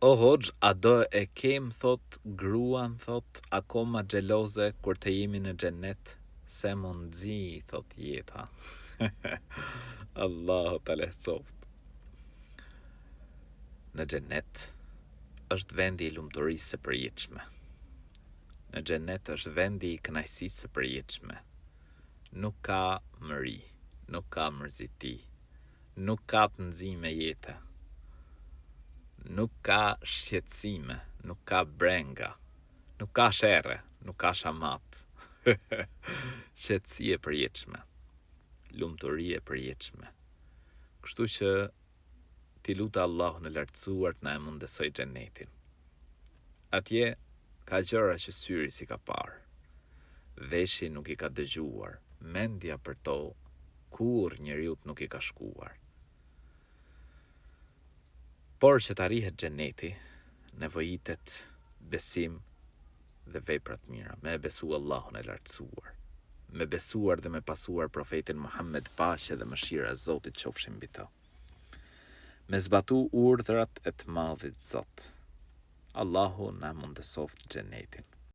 O Hoxh, a do e kem, thot, gruan, thot, akoma xheloze kur të jemi në xhennet, se mundzi, thot jeta. Allahu ta lehtësoft. Në xhennet është vendi i lumturisë së përjetshme. Në xhennet është vendi i kënaqësisë së përjetshme. Nuk ka mëri, nuk ka mërziti, nuk ka të nxime jete. Nuk ka shqetësime, nuk ka brenga, nuk ka sherre, nuk ka shamat. Qetësi e përjetshme, lumturi e përjetshme. Kështu që ti lutë Allahun e lartësuar të na e mundësoj xhenetin. Atje ka gjëra që syri si ka parë, veshi nuk i ka dëgjuar, mendja për to kur njeriut nuk i ka shkuar. Por që të arrihet xheneti, nevojitet besim dhe vepra të mira, me e besu Allahun e lartësuar, me besuar dhe me pasuar profetin Muhammed, paqja dhe mëshira e Zotit qofshin mbi të. Me zbatu urdhrat e të madhit Zot. Allahu na mundësoft xhenetin.